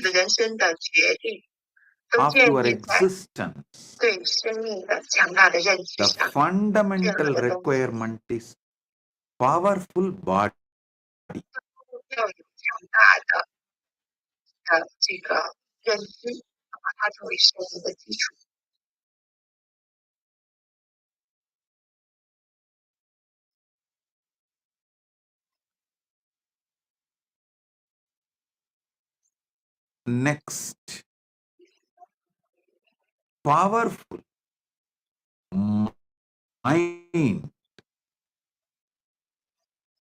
的人生的决定，都 of 建 your 立在 existence, 对生命的强大的认知 the 上。 fundamental requirement is powerful body. 要有强大的这个认知，把它作为生命的基础。Next, powerful mind.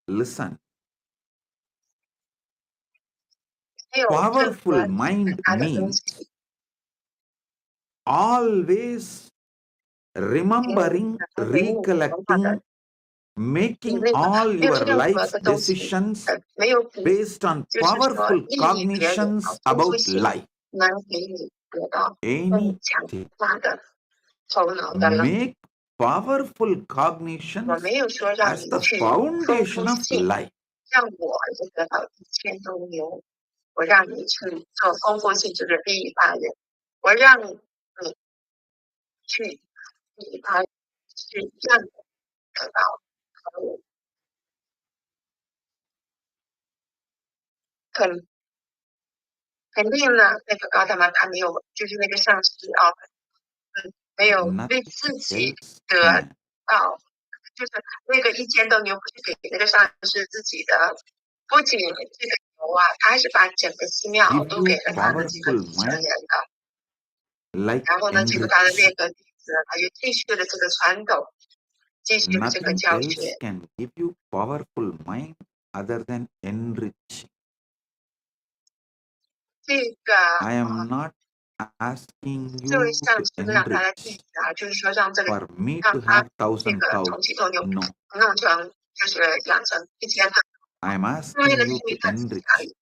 Listen, 没有任 powerful 何 mind 大的东 means 西 always 没有 remembering, 能为你头脑的 recollecting, making 那个 all 没有 your 任何 life's 的东西 decisions 没有比 based on 就是说 powerful 意义别人 cognitions 丰富 about 性 life. 能给你得到更 Anything 强大的头脑的了。 make powerful 我 cognitions 没有说让 as 你 the 去丰 foundation 富 of 性， life. 让我就得到1000多牛。我让你去做丰富性，就是利益他人。我让你去利益他人，去让你得到肯定呢，那个高达玛他没有，就是那个上师啊，没有为自己 Else 得 can. 到，就是那个1000多牛不是给那个上师自己的，不仅这个牛啊，他还是把整个寺庙 Give 都给 you 了他的这个 powerful 继承人 mind 的。 like 然后呢，这个他的 enrich. 那个弟子，他又继续的这个传统，继续的这个 Nothing 教 else 学。 can give you powerful mind other than enrich. 这个 I am not asking 这位 you 上 to 师让他的弟 enrich 子啊，就是说让这个 for me 让 to 他 have 这 1,000 个 cows. 从其中牛 No, 弄成，就是养成1000个， I am 为 asking 了 you 利益 to 他自己 enrich 而已。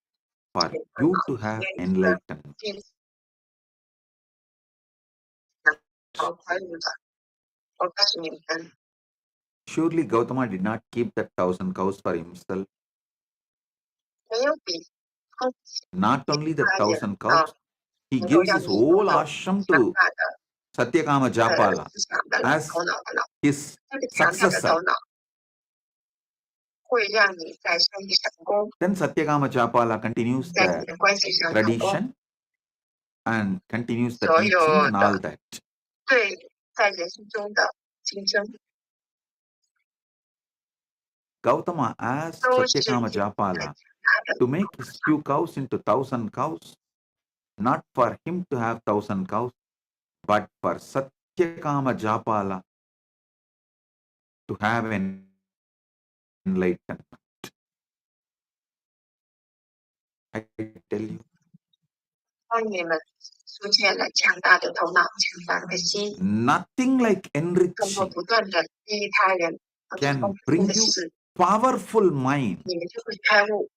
for you to have enlightenment. 好快乐的，我告诉你们， Surely Gautama did not keep that 1,000 cows for himself. 没有比 Not only the 他人 1,000 啊 cows, he 能够 gives 让 his 你拥 whole 有 ashram 强 to 大的 Satyakama Japala 思想的 as 头脑的了。 his 这个强大的 successor. 头脑会让你在生意成功， Then Satyakama Japala continues 在你 the 的关系上成功， tradition and continues the 所 teaching 有 and all 的 that. 对在人生中的竞争 Gautama asked 都是 Satyakama 建立在 Japala 强大的 to make his few cows into 1,000 cows, not for him to have 1,000 cows, but for Satyakama Japala to have an enlightenment. I tell you, 当你们出现了强大的头脑、强大的心， nothing like 通过 enriching 不断的利益他人，而且 can 丰富 bring 的 you 事， powerful mind. 你们就会开悟。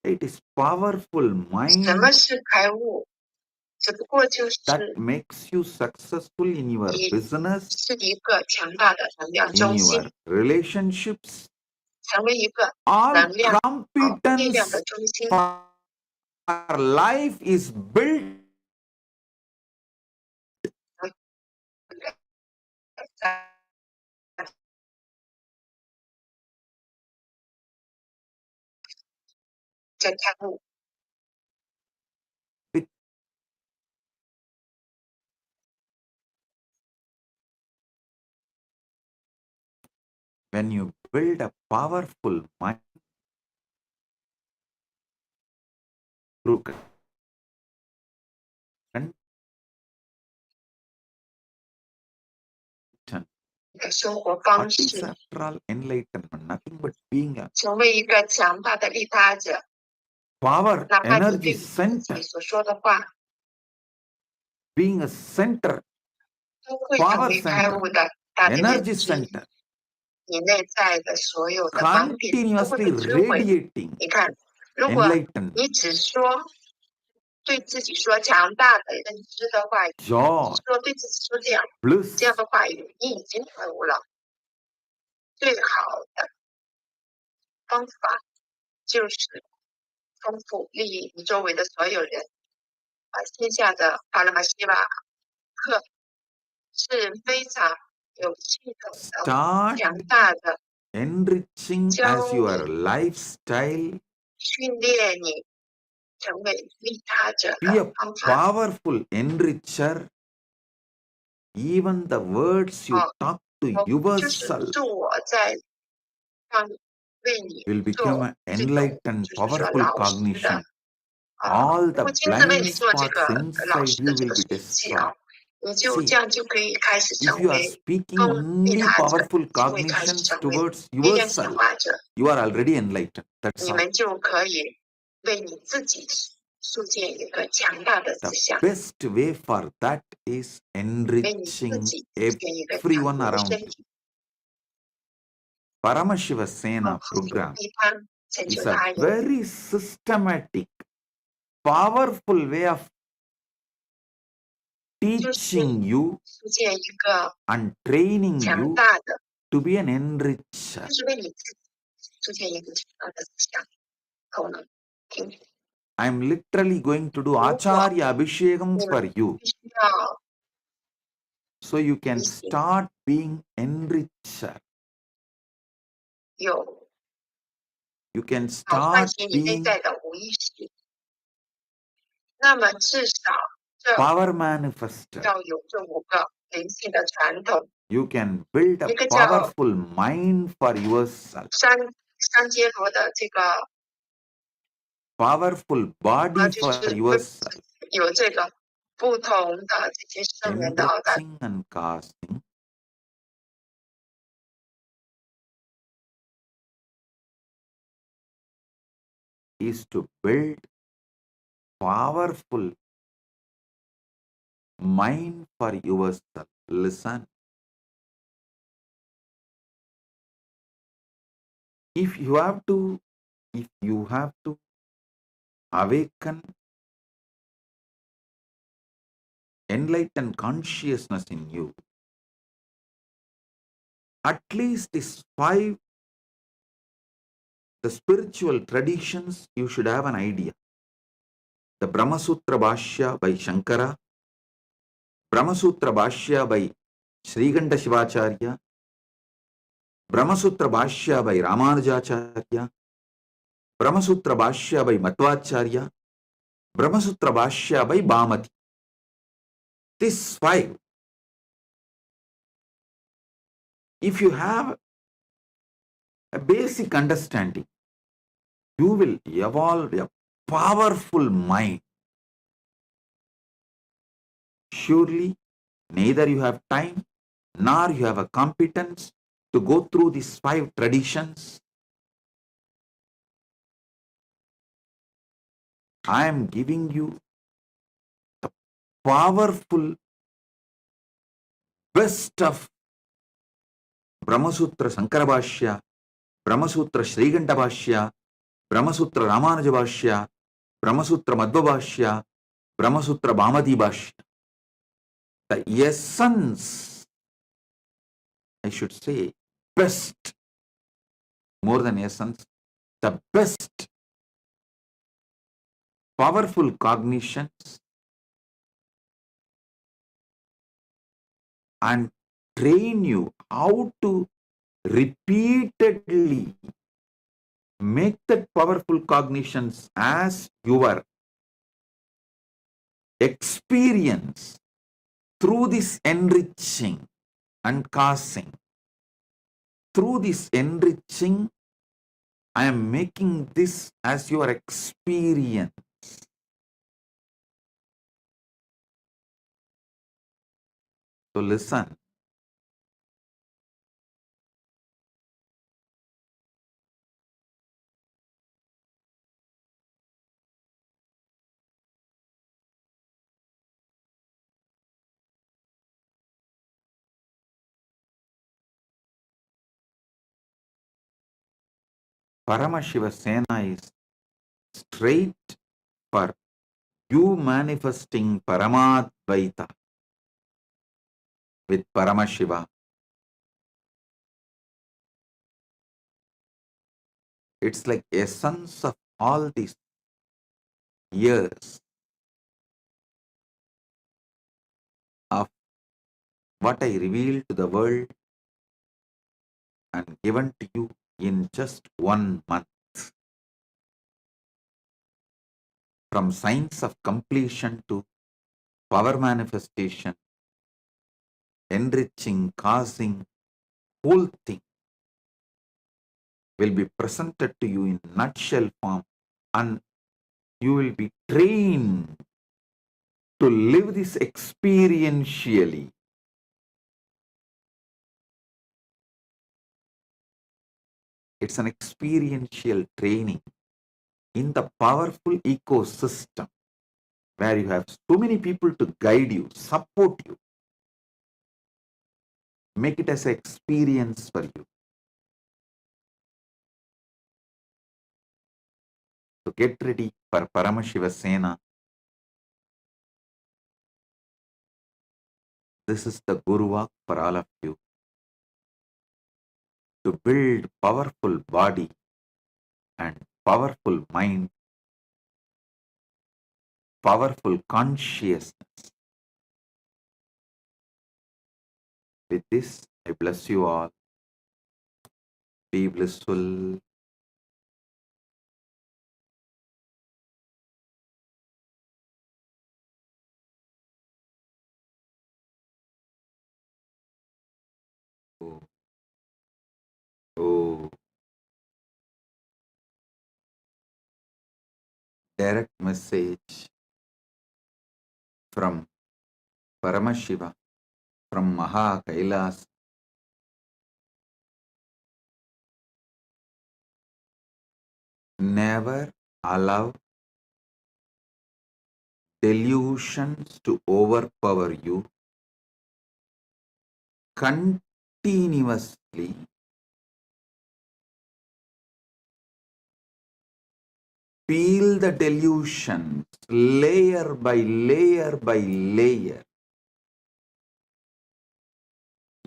It is powerful 什 mind 么是开悟？只不过就 that 是 makes you successful in your 你 business, 是一个强大的能量 in 中心， your relationships, 成为一个 all 能量力量 competence 的中心。 for life is built 在开悟， with when you build a powerful mind through content, 你的生活方 what is 式， after all enlightenment? Nothing but being a 成为一个强大的利他者， power 哪怕你 energy 对你自 center, 己所说的话， being a center, 都会成 power 为开 center, 悟的大的认 energy 知。 center, 你内在的所有的盲点都会 continuously 被摧毁。 radiating 你看，如果 enlightenment, 你只说对自己说强大的认知的话语， joy, 说对自己说这样 bliss, 的话语，你已经开悟了。最好的方法就是丰富利益你周围的所有人，线下的巴拉马西瓦课是非常有系统的、 Start 强大的 enriching 教 as your 你 lifestyle. 训练你成为利他者 Be 的 a 方法。 powerful enricher. Even the words you 哦， talk to 就是 yourself 是我在让为你 will become 做 an 这种 enlightened, 就是说 powerful 老师的 cognition. All 我 the 亲自为 blind 你做这 spots 个老 inside 师的 you 这 will 个 be 笔记啊， destroyed. 你就 See, 这样就可以开始成 if you are 为 speaking 更利 only 他者， powerful 就会开始 cognitions 成为 towards 力量显 yourself, 化者， you are already enlightened. That's 你 all. 们就可以为你自己塑建一个强大的思 The 想， best way for that is 为你自 enriching 己塑建一个强 everyone 大的 around 身 you. 体。 Paramashiva 哦， Sena 复兴 program 地方，成 is 就 a 他人， very systematic, powerful way of 就是 teaching you 塑建一个 and training 强 you 大的， to be an enricher. 就是为你自己塑建一个强大的思想功能。听， I'm literally going to do 如果 Acharya Abhishekam 你 for 们 you 必须要 so you can 提醒 start being enricher. 有 You can 唤 start 醒你内 being 在的无意识，那么至少这 power manifester. 要有这5个灵性的传统， You can build a 一个叫 powerful mind for yourself, 三阶罗的这个 powerful body 就 for 是 yourself, 有这个不同的这些圣人的奥的 enriching and casting. Is to build powerful mind for yourself. Listen. If you have to awaken enlightened consciousness in you, at least these 5 the spiritual traditions you should have an idea. The Brahma Sutra Bhashya by Shankara, Brahma Sutra Bhashya by Sriganda Shivacharya, Brahma Sutra Bhashya by Ramanujacharya, Brahma Sutra Bhashya by Matwacharya, Brahma Sutra Bhashya by Bhamati. These 5, if you have a basic understanding, you will evolve a powerful mind. Surely, neither you have time nor you have a competence to go through these 5 traditions. I am giving you the powerful best of Brahmasutra Sankara Bhashya, Brahmasutra Sriganda Bhashya, Brahmasutra Ramanuja Bhashya, Brahmasutra Madhva Bhashya, Brahmasutra Bhamati Bhashya. The essence, I should say, best, more than essence, the best powerful cognitions and train you how to repeatedly make that powerful cognitions as your experience through this enriching and causing. Through this enriching, I am making this as your experience. So listen. Paramashiva Sena is straight for you manifesting Paramadvaita with Paramashiva. It's like essence of all these years what I revealed to the world and given to you in just 1 month. From science of completion to power manifestation, enriching, causing, whole thing will be presented to you in nutshell form, and you will be trained to live this experientially. It's an experiential training in the powerful ecosystem where you have so many people to guide you, support you. Make it as an experience for you. So get ready for Paramashiva Sena. This is the Guru Walk for all of you. To build powerful body and powerful mind, powerful consciousness. With this, I bless you all. Be blissful. Oh, oh. Direct message from Paramashiva, from Maha Kailas. Never allow delusions to overpower you. Continuously peel the delusions layer by layer by layer.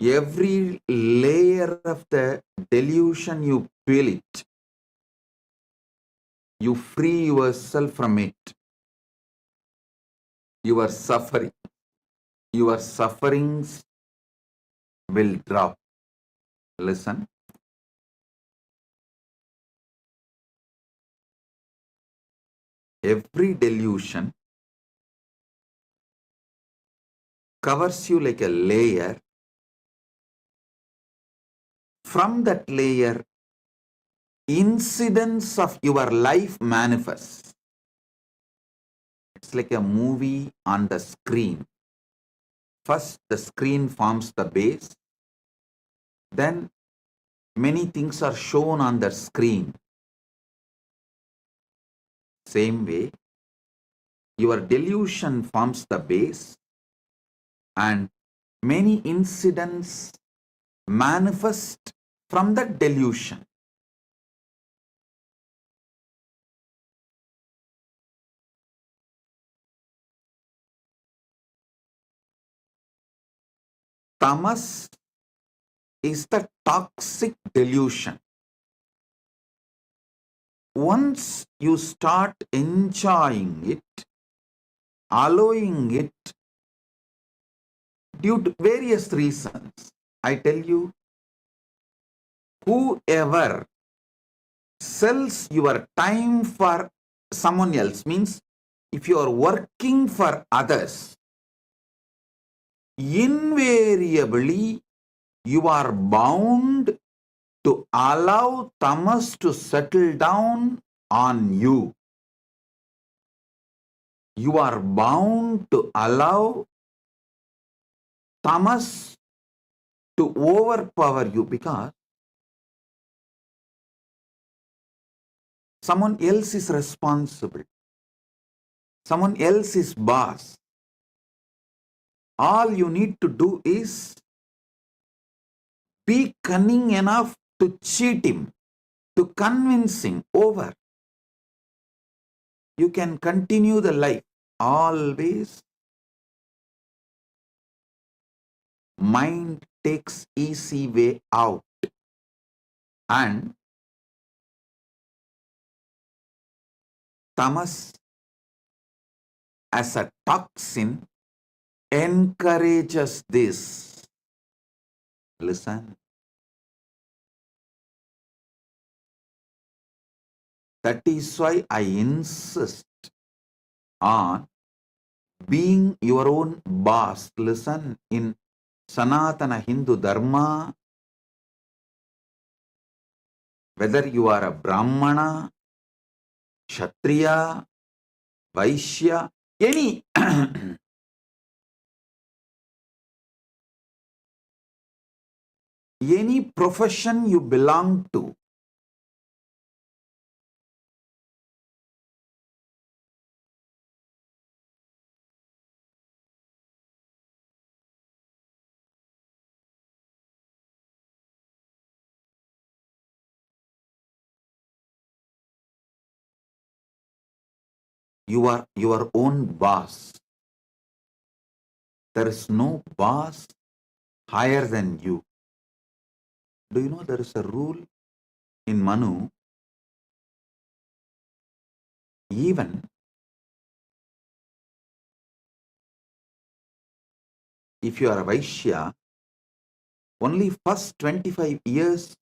Every layer of the delusion you peel it, you free yourself from it. Your sufferings will drop. Listen. Every delusion covers you like a layer. From that layer, incidents of your life manifest. It's like a movie on the screen. First, the screen forms the base. Then, many things are shown on the screen. Same way, your delusion forms the base, and many incidents manifest from that delusion. Tamas is the toxic delusion. Once you start enjoying it, allowing it due to various reasons, I tell you, whoever sells your time for someone else, means if you are working for others, invariably you are bound to allow tamas to settle down on you. You are bound to allow tamas to overpower you because someone else is responsible. Someone else is boss. All you need to do is be cunning enough to cheat him, to convince him over. You can continue the life. Always mind takes easy way out, and tamas as a toxin encourages this. listen. That is why I insist on being your own boss. Listen, in Sanatana Hindu Dharma, whether you are a Brahmana, Kshatriya, Vaishya, any any profession you belong to, you are your own boss. There is no boss higher than you. Do you know there is a rule in Manu? Even if you are a Vaishya, only first 25 years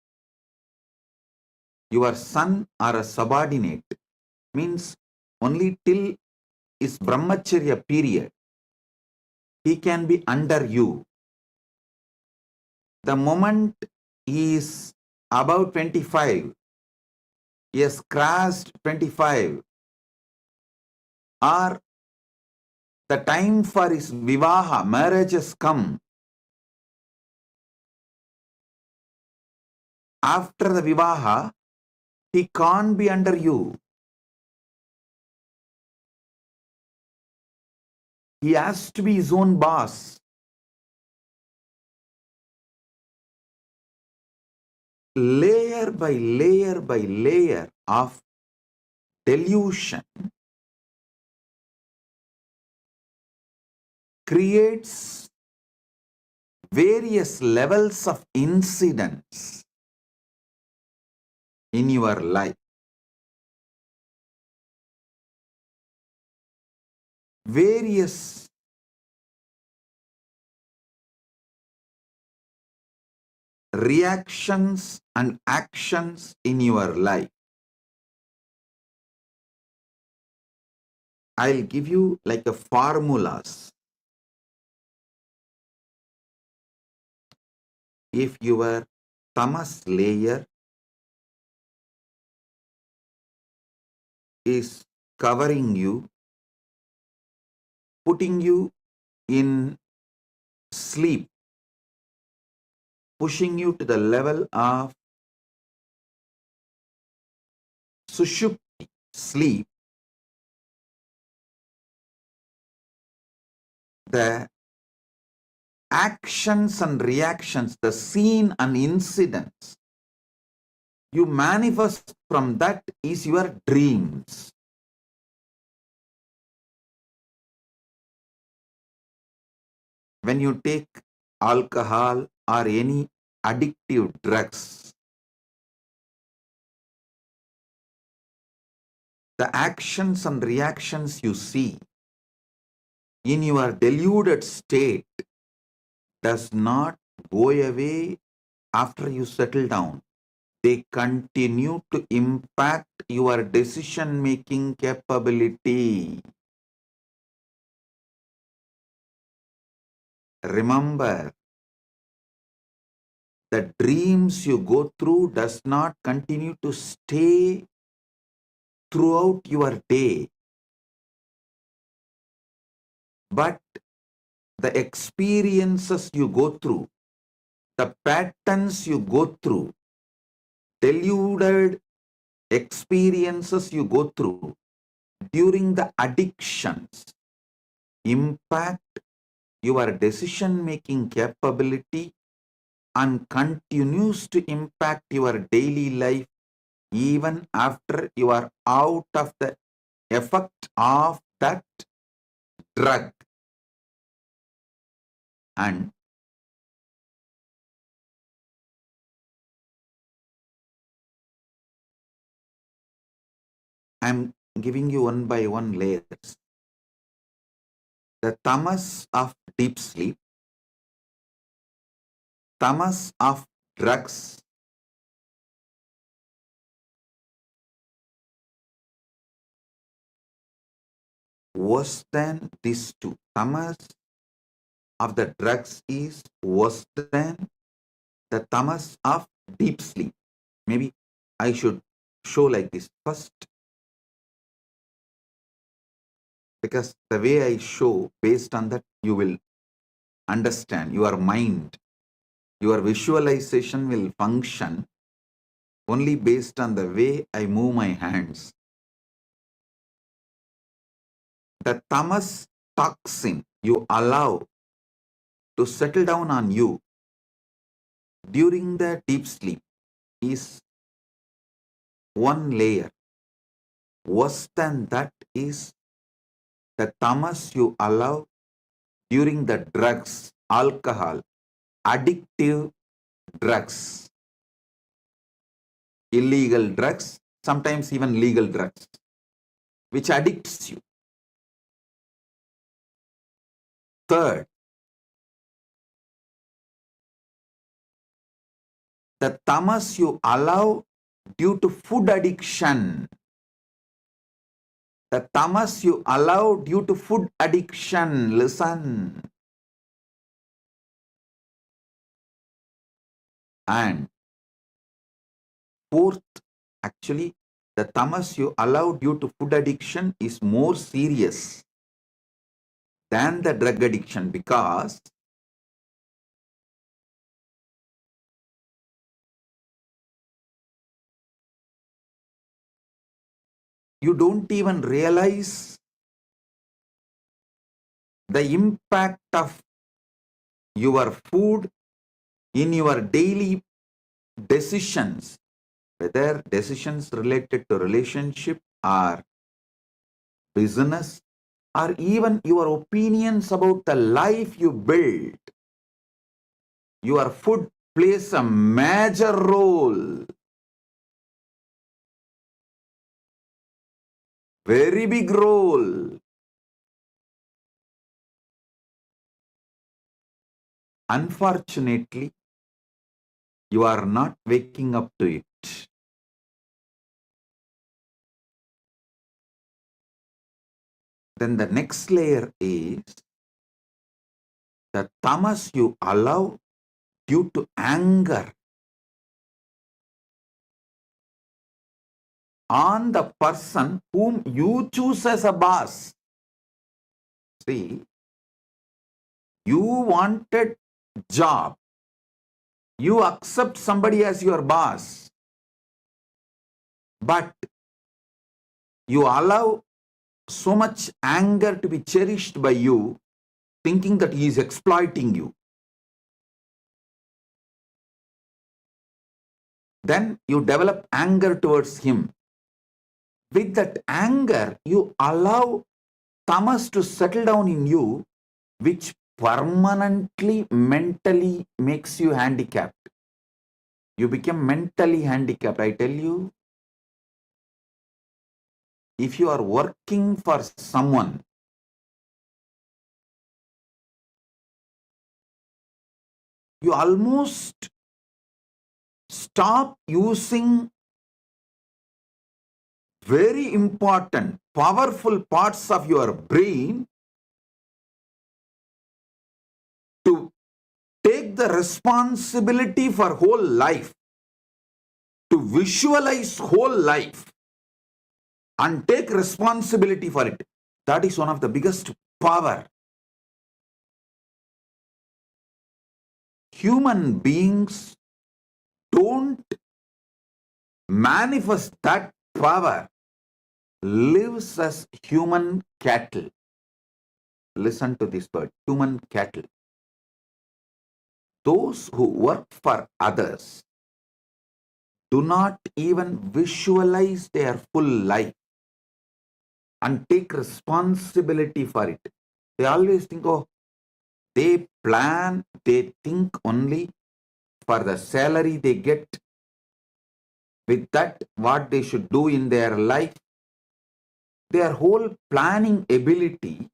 your son or a subordinate, means only till his brahmacharya period, he can be under you. The moment he is above 25, he has crossed 25, or the time for his vivaha, marriage has come. After the vivaha, he can't be under you. He has to be his own boss. Layer by layer by layer of delusion creates various levels of incidents in your life. Various reactions and actions in your life. I'll give you like a formulas. If your tamas layer is covering you, putting you in sleep, pushing you to the level of sushupti, sleep, the actions and reactions, the scene and incidents you manifest from that is your dreams. When you take alcohol or any addictive drugs, the actions and reactions you see in your deluded state does not go away after you settle down. They continue to impact your decision-making capability. Remember, the dreams you go through does not continue to stay throughout your day, but the experiences you go through, the patterns you go through, deluded experiences you go through during the addictions impact your decision-making capability and continues to impact your daily life even after you are out of the effect of that drug. And I'm giving you one by one layers. The tamas of deep sleep, tamas of drugs worse than these two. Tamas of the drugs is worse than the tamas of deep sleep. Maybe I should show like this first, because the way I show, based on that, you will understand. Your mind, your visualization will function only based on the way I move my hands. The tamas toxin you allow to settle down on you during the deep sleep is one layer. Worse than that is the tamas you allow during the drugs, alcohol, addictive drugs, illegal drugs, sometimes even legal drugs, which addicts you. Third, the tamas you allow due to food addiction. The tamas you allow due to food addiction. Listen. And fourth, actually, the tamas you allow due to food addiction is more serious than the drug addiction, because you don't even realize the impact of your food in your daily decisions, whether decisions related to relationship or business, or even your opinions about the life you build. Your food plays a major role, very big role. Unfortunately, you are not waking up to it. Then the next layer is the tamas you allow due to anger on the person whom you choose as a boss. See, you wanted job, you accept somebody as your boss, but you allow so much anger to be cherished by you, thinking that he is exploiting you. Then you develop anger towards him. With that anger, you allow tamas to settle down in you, which permanently mentally makes you handicapped. You become mentally handicapped. I tell you, if you are working for someone, you almost stop using very important, powerful parts of your brain to take the responsibility for whole life, to visualize whole life and take responsibility for it. That is one of the biggest power. Human beings don't manifest that power, lives as human cattle. Listen to this word, human cattle. Those who work for others do not even visualize their full life and take responsibility for it. They always think, oh, they plan, they think only for the salary they get. With that, what they should do in their life, their whole planning ability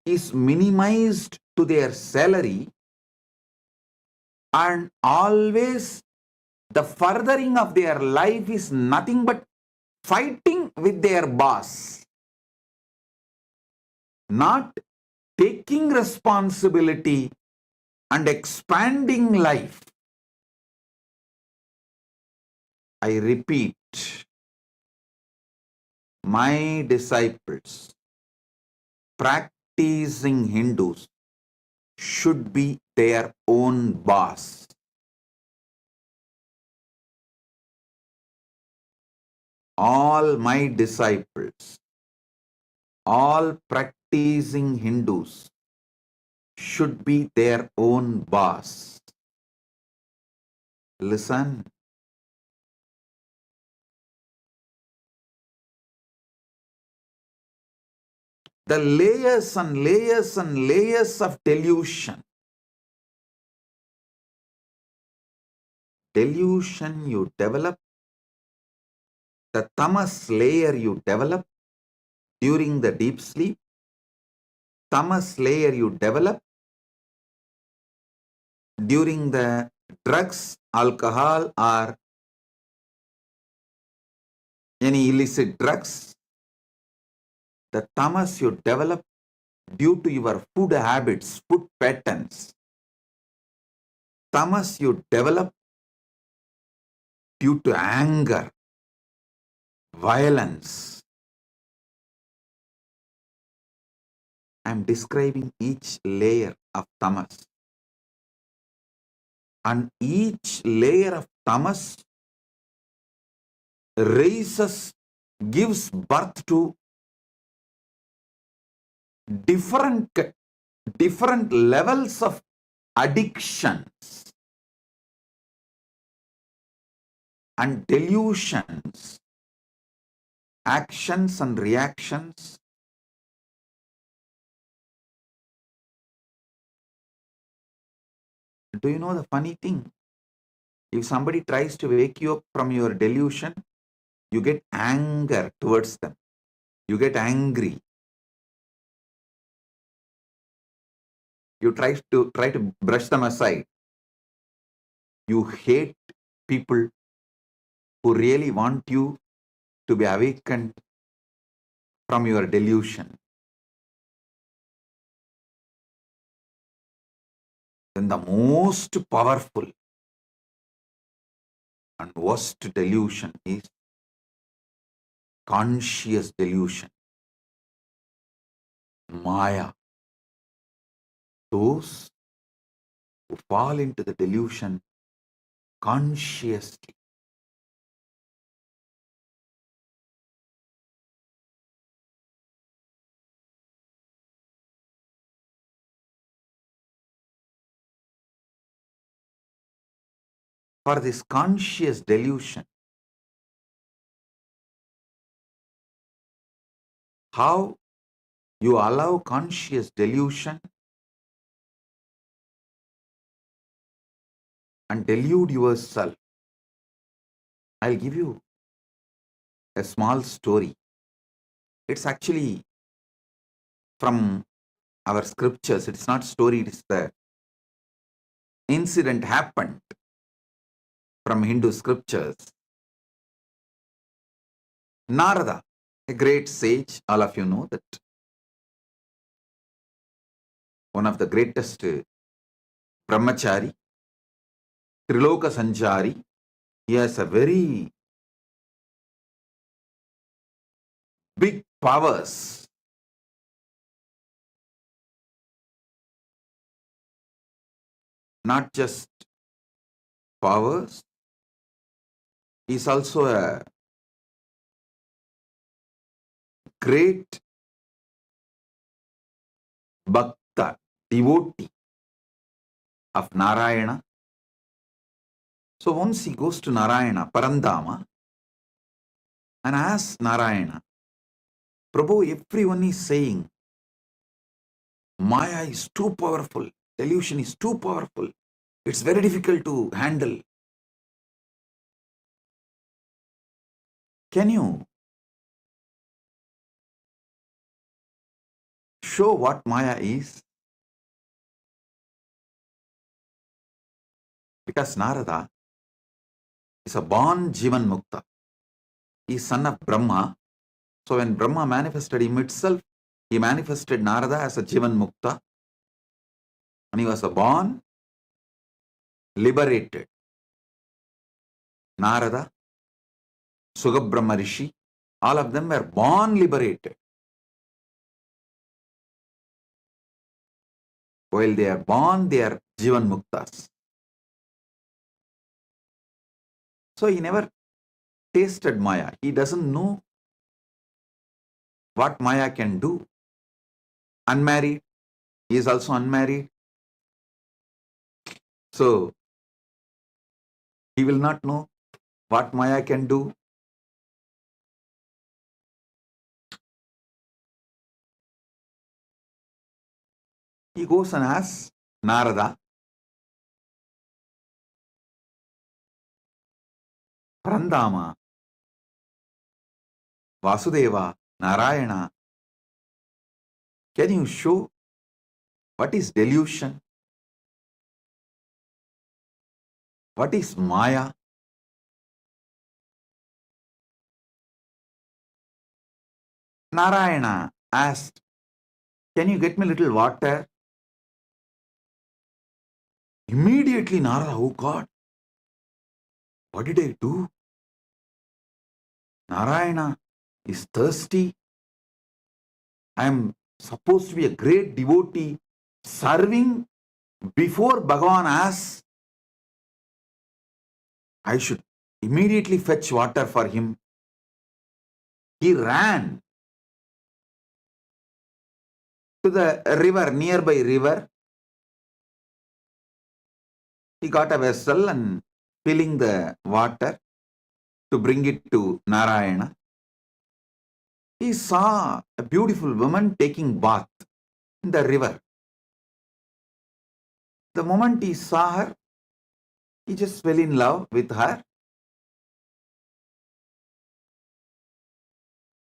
is minimized to their salary, And always the furthering of their life is nothing but fighting with their boss, not taking responsibility and expanding life. I repeat, my disciples, practicing Hindus, should be their own boss. All my disciples, all practicing Hindus should be their own boss. Listen. The layers and layers and layers of delusion. Delusion you develop, the tamas layer you develop during the deep sleep, tamas layer you develop during the drugs, alcohol, or any illicit drugs, the tamas you develop due to your food habits, food patterns, tamas you develop due to anger, violence. I am describing each layer of tamas. And each layer of tamas raises, gives birth to different levels of addictions and delusions, actions and reactions. Do you know the funny thing? If somebody tries to wake you up from your delusion, you get anger towards them. You get angry. You try to brush them aside. You hate people who really want you to be awakened from your delusion. Then the most powerful and worst delusion is conscious delusion. Maya. Those who fall into the delusion consciously. For this conscious delusion, how you allow conscious delusion and delude yourself. I'll give you a small story. It's actually from our scriptures. It's not story, it's the incident happened from Hindu scriptures. Narada, a great sage, all of you know that. One of the greatest brahmachari, Triloka Sanchari. He has a very big powers. Not just powers, he's also a great bhakta, devotee of Narayana. So once he goes to Narayana, Parandama, and asks Narayana, Prabhu, everyone is saying, Maya is too powerful, delusion is too powerful. It's very difficult to handle. Can you show what Maya is? Because Narada is a born Jivan Mukta. He is son of Brahma. So when Brahma manifested him itself, he manifested Narada as a Jivan Mukta. And he was a born liberated. Narada, Sugabrahma Rishi, all of them were born liberated. While they are born, they are Jivan Muktas. So he never tasted Maya. He doesn't know what Maya can do. Unmarried, he is also unmarried. So he will not know what Maya can do. He goes and asks Narada, Parandama, Vasudeva, Narayana, can you show what is delusion? What is Maya? Narayana asked, can you get me a little water? Immediately Narada, oh God, what did I do? Narayana is thirsty. I am supposed to be a great devotee serving before Bhagavan asks. I should immediately fetch water for him. He ran to the river, nearby river. He got a vessel and filling the water to bring it to Narayana. He saw a beautiful woman taking bath in the river. The moment he saw her, he just fell in love with her.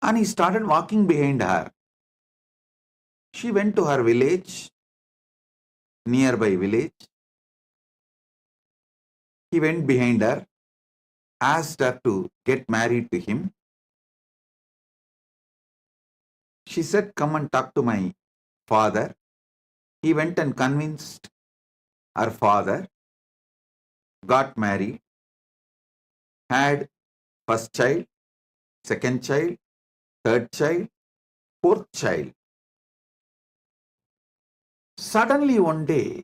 And he started walking behind her. She went to her village, nearby village. He went behind her, asked her to get married to him. She said, come and talk to my father. He went and convinced her father, got married, had first child, second child, third child, fourth child. Suddenly one day,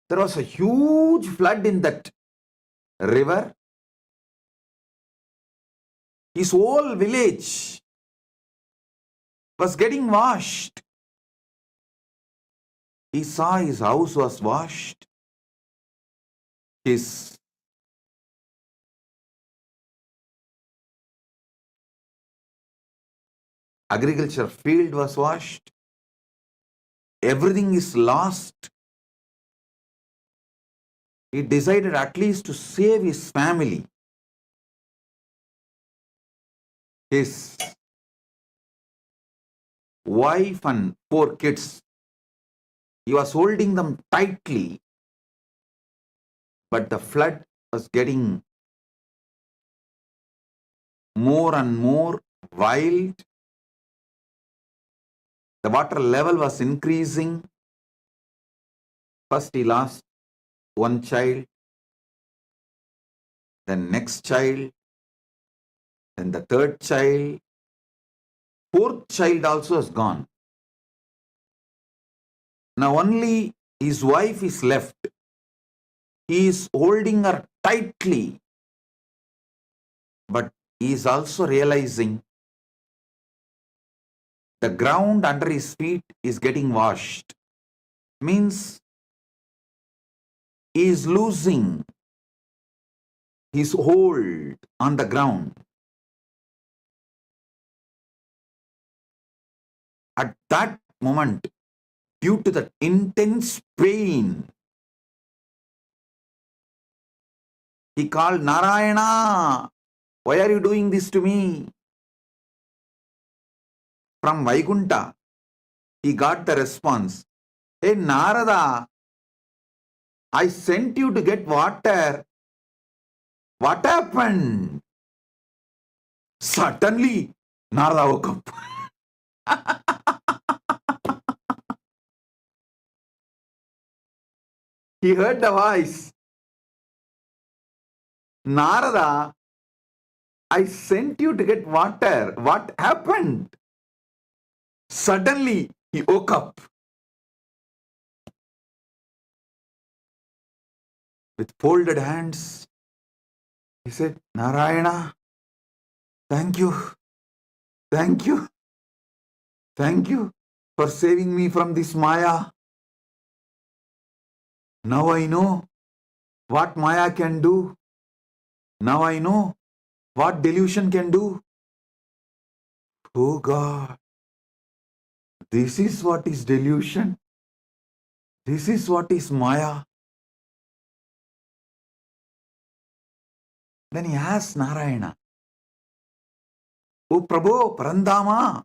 there was a huge flood in that river. His whole village was getting washed. He saw his house was washed. His agriculture field was washed. Everything is lost. He decided at least to save his family. His wife and 4 kids. He was holding them tightly, but the flood was getting more and more wild. The water level was increasing. First he lost one child, then next child, then the third child. 4th child also is gone. Now only his wife is left. He is holding her tightly, but he is also realizing the ground under his feet is getting washed. Means he is losing his hold on the ground. At that moment, due to the intense pain, he called Narayana, why are you doing this to me? From Vaikunta, he got the response, hey Narada, I sent you to get water. What happened? Suddenly, Narada woke up. He heard the voice. Narada, I sent you to get water. What happened? Suddenly, he woke up. With folded hands, he said, Narayana, thank you. Thank you. Thank you for saving me from this Maya. Now I know what Maya can do. Now I know what delusion can do. Oh God, this is what is delusion. This is what is Maya. Then he asked Narayana, Oh Prabhu, Parandama,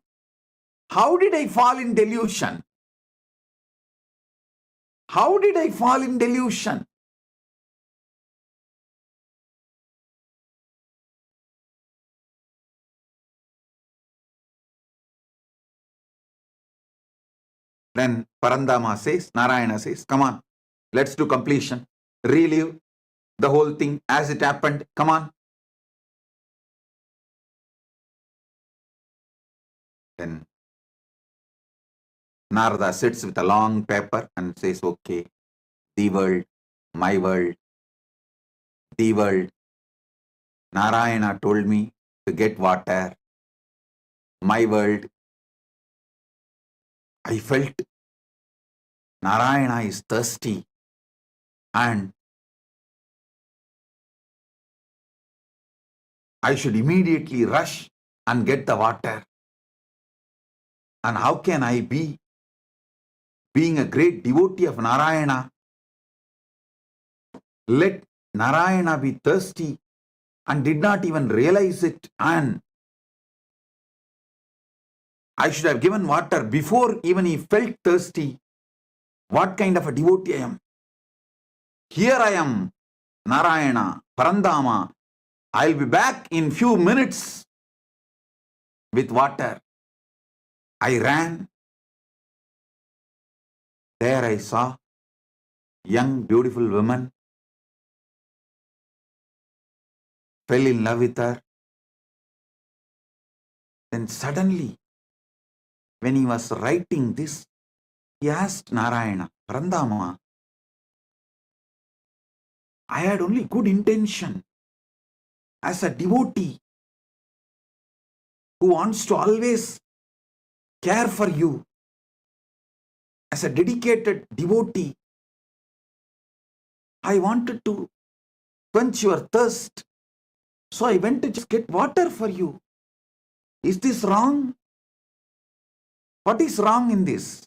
how did I fall in delusion? How did I fall in delusion? Then Parandama says, Narayana says, come on, let's do completion. Relive the whole thing as it happened. Come on. Then Narada sits with a long paper and says, okay, the world, my world, the world. Narayana told me to get water. My world. I felt Narayana is thirsty and I should immediately rush and get the water. And how can I be, being a great devotee of Narayana, let Narayana be thirsty and did not even realize it, and I should have given water before even he felt thirsty. What kind of a devotee I am? Here I am, Narayana, Parandama. I'll be back in few minutes with water. I ran. There I saw young, beautiful woman, fell in love with her. Then suddenly, when he was writing this, he asked Narayana, Parandama, I had only good intention as a devotee who wants to always care for you. As a dedicated devotee, I wanted to quench your thirst. So I went to just get water for you. Is this wrong? What is wrong in this?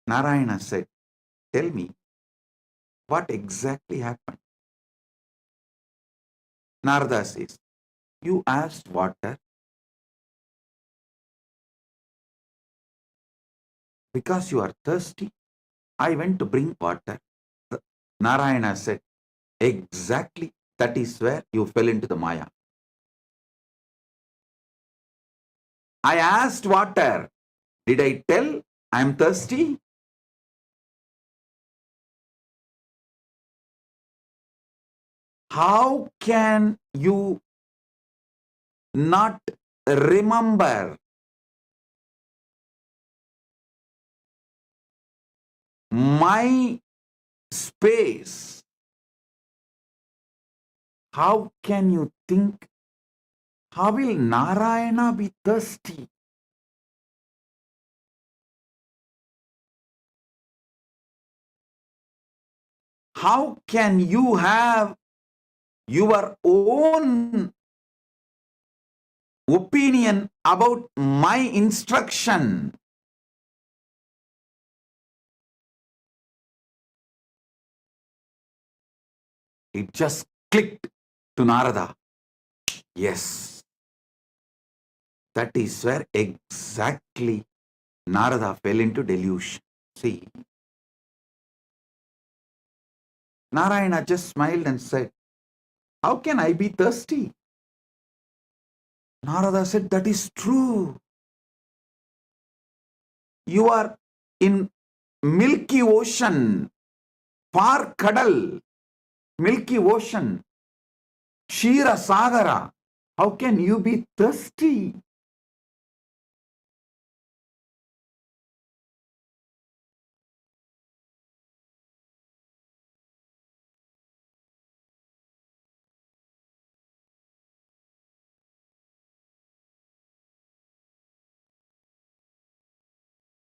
Narayana said, tell me, what exactly happened? Narada says, you asked water because you are thirsty. I went to bring water. Narayana said, exactly, that is where you fell into the Maya. I asked water. Did I tell I am thirsty? How can you not remember my space? How can you think, how will Narayana be thirsty? How can you have your own opinion about my instruction? It just clicked to Narada. Yes, that is where exactly Narada fell into delusion. See, Narayana just smiled and said, how can I be thirsty? Narada said, that is true. You are in Milky Ocean, Far Kadal, Milky Ocean, Shira Sagara. How can you be thirsty?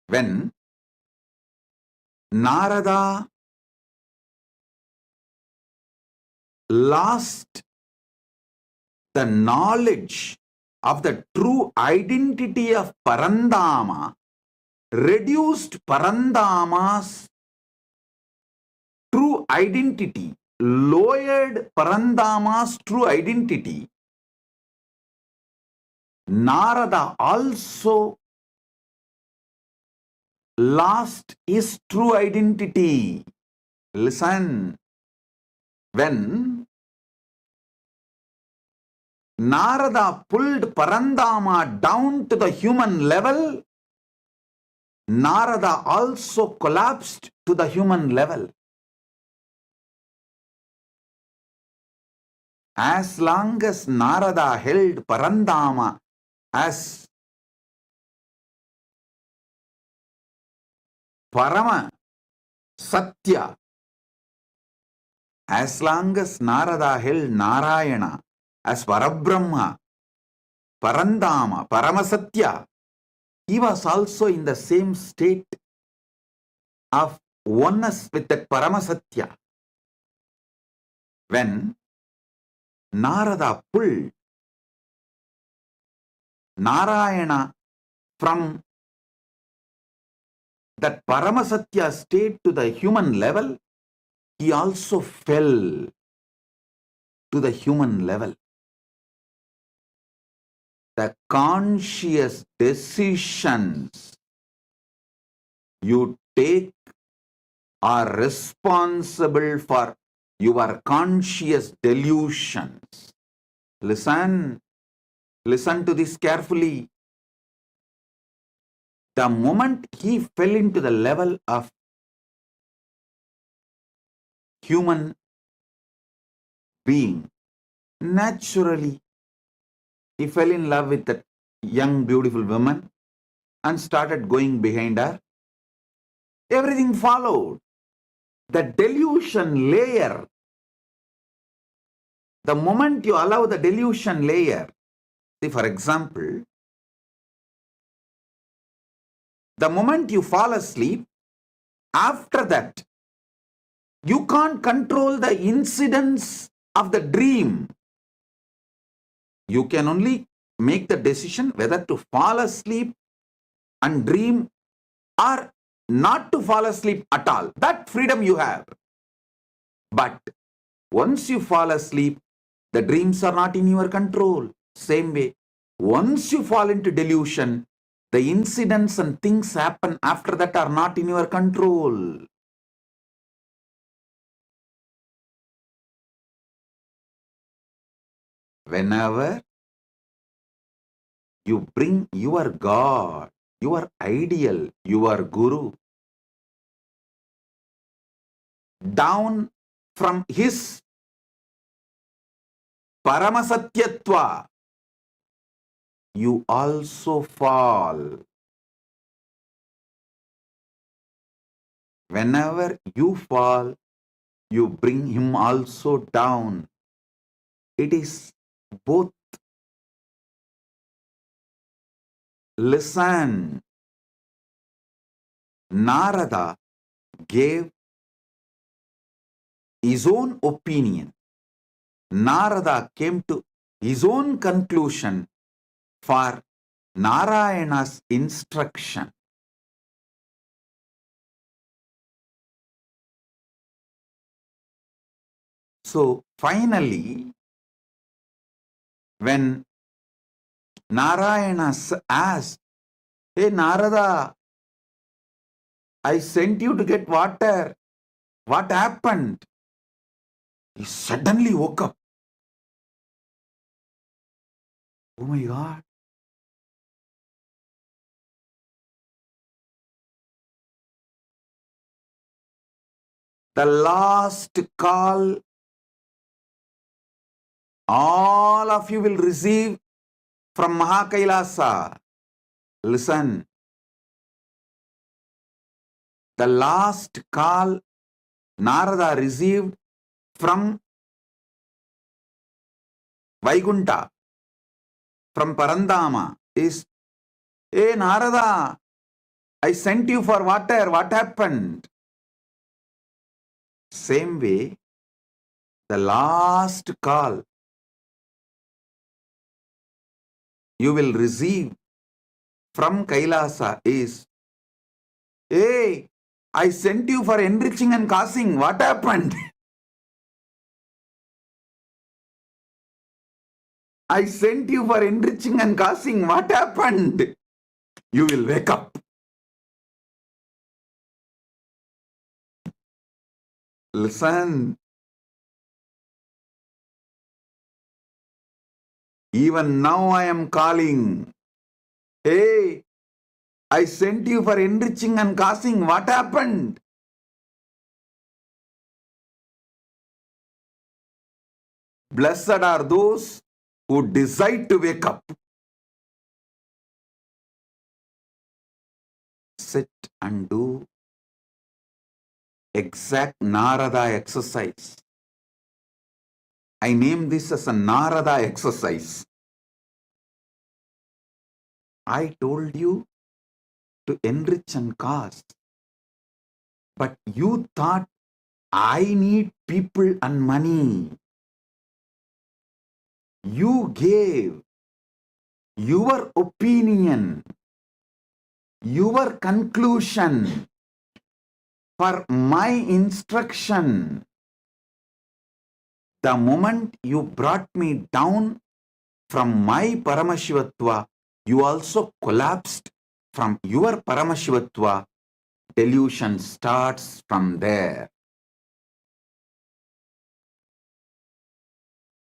When Narada lost the knowledge of the true identity of Parandama, reduced Parandama's true identity, lowered Parandama's true identity, Narada also lost his true identity. Listen, when Narada pulled Parandama down to the human level, Narada also collapsed to the human level. As long as Narada held Parandama as Parama Satya, as long as Narada held Narayana as Parabrahma, Parandama, Paramasatya, he was also in the same state of oneness with that Paramasatya. When Narada pulled Narayana from that Paramasatya state to the human level, he also fell to the human level. The conscious decisions you take are responsible for your conscious delusions. Listen to this carefully. The moment he fell into the level of human being, naturally he fell in love with that young beautiful woman and started going behind her. Everything followed. The delusion layer, the moment you allow the delusion layer, see, for example, the moment you fall asleep, after that, you can't control the incidents of the dream. You can only make the decision whether to fall asleep and dream or not to fall asleep at all. That freedom you have. But once you fall asleep, the dreams are not in your control. Same way, once you fall into delusion, the incidents and things happen after that are not in your control. Whenever you bring your God, your ideal, your Guru down from his Paramasatyatva, you also fall. Whenever you fall, you bring him also down. It is both. Listen, Narada gave his own opinion. Narada came to his own conclusion for Narayana's instruction. So finally, when Narayana asked, "Hey Narada, I sent you to get water. What happened?" He suddenly woke up. Oh my God. The last call all of you will receive from Mahakailasa. Listen. The last call Narada received from Vaikunta, from Parandama is, hey Narada, I sent you for water. What happened? Same way, the last call you will receive from Kailasa is, hey, I sent you for enriching and causing. What happened? I sent you for enriching and causing. What happened? You will wake up. Listen. Even now I am calling. Hey, I sent you for enriching and causing. What happened? Blessed are those who decide to wake up. Sit and do exact Narada exercise. I name this as a Narada exercise. I told you to enrich and cause, but you thought I need people and money. You gave your opinion, your conclusion for my instruction. The moment you brought me down from my Paramashivatva, you also collapsed from your Paramashivatva. Delusion starts from there.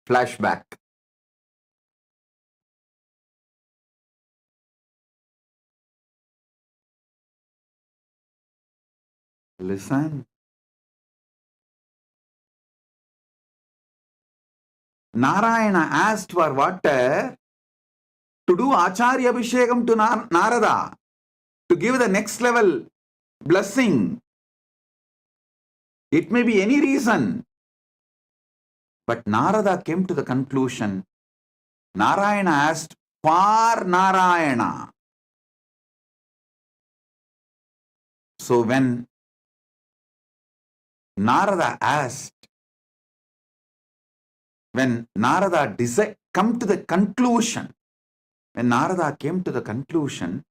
Flashback. Listen. Narayana asked for water to do Acharya Abhishekam to Narada, to give the next level blessing. It may be any reason. But Narada came to the conclusion, Narayana asked for Narayana. So when Narada asked, when Narada come to the conclusion, when Narada came to the conclusion,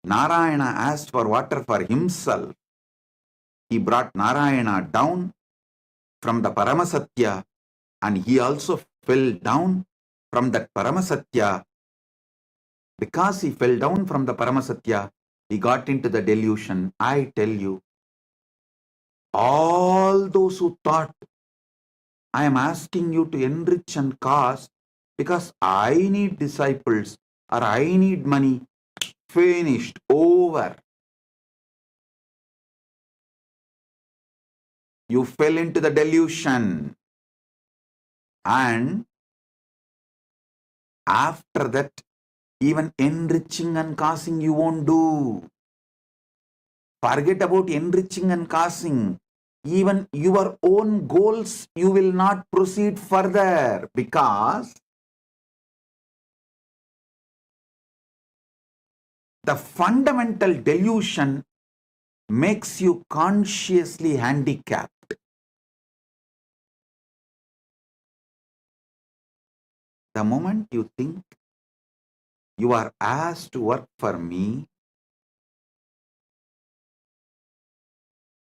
Narayana asked for water for himself. He brought Narayana down from the Paramasatya, and he also fell down from that Paramasatya. Because he fell down from the Paramasatya, he got into the delusion. I tell you, all those who thought, I am asking you to enrich and cause because I need disciples or I need money, finished, over. You fell into the delusion. And after that, even enriching and causing you won't do. Forget about enriching and causing. Even your own goals, you will not proceed further because the fundamental delusion makes you consciously handicapped. The moment you think you are asked to work for me,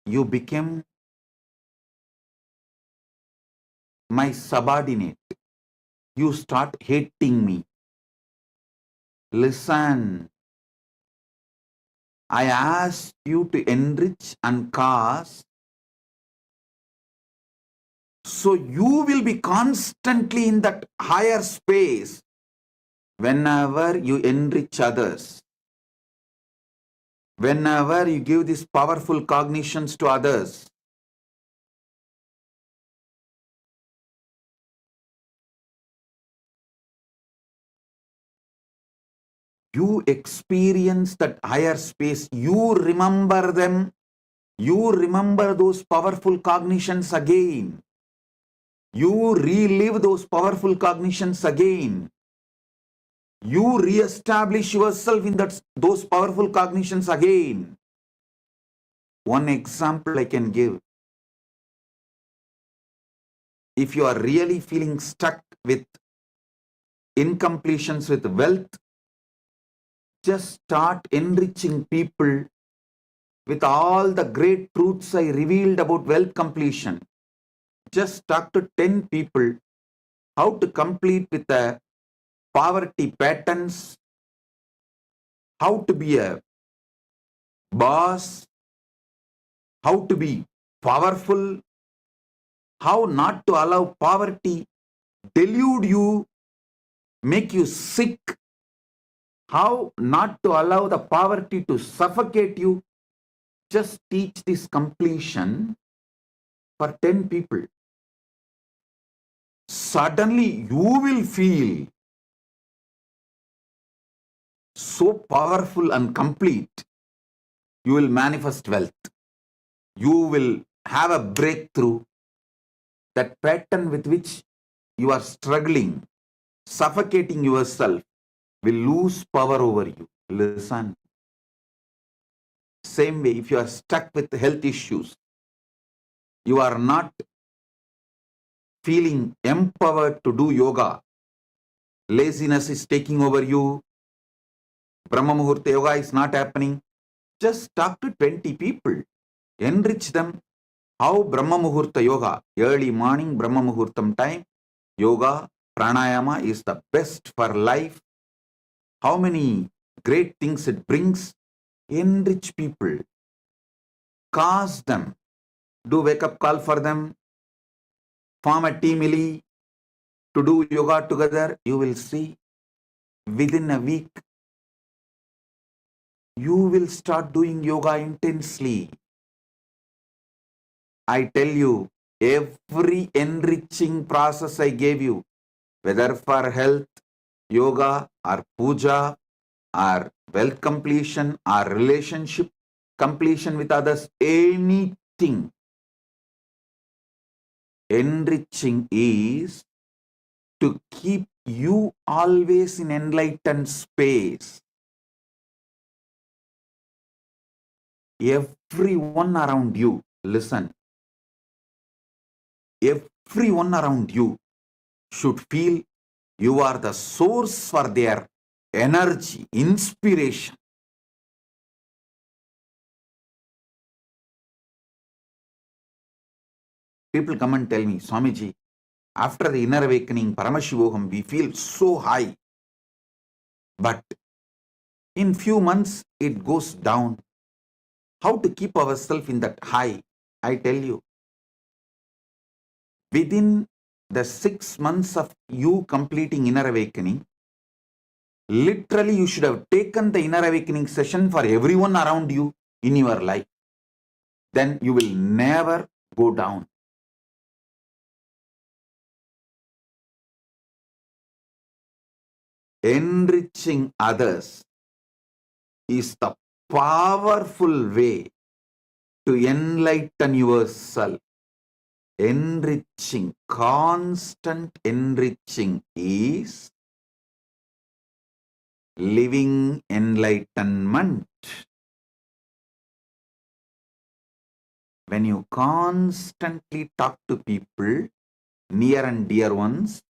you become my subordinate. You start hating me. Listen, I asked you to enrich and cause So you will be constantly in that higher space whenever you enrich others, whenever you give these powerful cognitions to others. You experience that higher space, you remember them, you remember those powerful cognitions again. You relive those powerful cognitions again. You re-establish yourself in those powerful cognitions again. One example I can give. If you are really feeling stuck with incompletions with wealth, just start enriching people with all the great truths I revealed about wealth completion. Just talk to 10 people how to complete with the poverty patterns, how to be a boss, how to be powerful, how not to allow poverty delude you, make you sick, how not to allow the poverty to suffocate you. Just teach this completion for 10 people. Suddenly you will feel so powerful and complete. You will manifest wealth. You will have a breakthrough. That pattern with which you are struggling, suffocating yourself, will lose power over you. Listen. Same way, if you are stuck with health issues, you are not feeling empowered to do yoga, laziness is taking over you, Brahma Muhurta yoga is not happening, just talk to 20 people, enrich them. How Brahma Muhurta yoga, early morning Brahma Muhurtam time, yoga, pranayama is the best for life. How many great things it brings. Enrich people, cause them, do wake up call for them, form a team to do yoga together. You will see within a week you will start doing yoga intensely. I tell you, every enriching process I gave you, whether for health, yoga, or puja, or wealth completion, or relationship completion with others, anything, enriching is to keep you always in enlightened space. Everyone around you, listen, everyone around you should feel you are the source for their energy, inspiration. People come and tell me, Swamiji, after the inner awakening, Paramashivoham, we feel so high. But in few months, it goes down. How to keep ourselves in that high? I tell you, within the 6 months of you completing inner awakening, literally you should have taken the inner awakening session for everyone around you in your life. Then you will never go down. Enriching others is the powerful way to enlighten yourself. Enriching, constant enriching is living enlightenment. When you constantly talk to people, near and dear ones,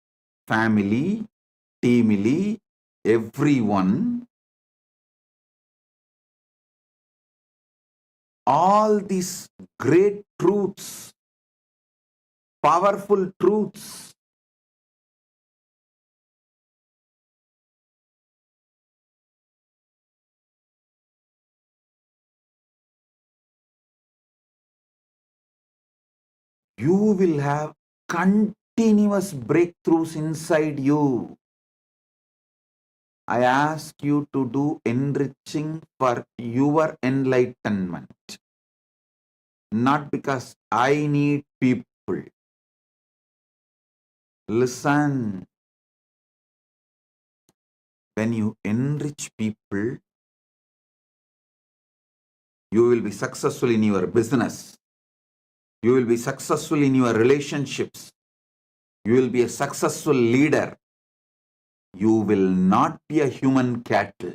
family, teamily, everyone, all these great truths, powerful truths, you will have continuous breakthroughs inside you. I ask you to do enriching for your enlightenment, not because I need people. Listen, when you enrich people, you will be successful in your business. You will be successful in your relationships. You will be a successful leader. You will not be a human cattle.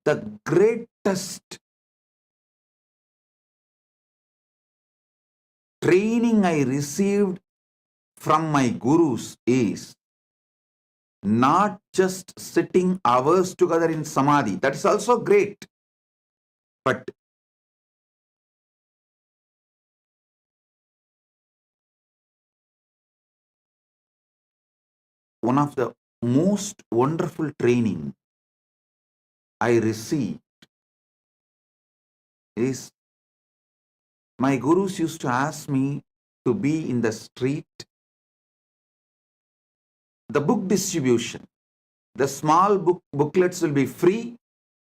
The greatest training I received from my gurus is not just sitting hours together in samadhi. That is also great. But one of the most wonderful training I received is my gurus used to ask me to be in the street. The book distribution, the small booklets will be free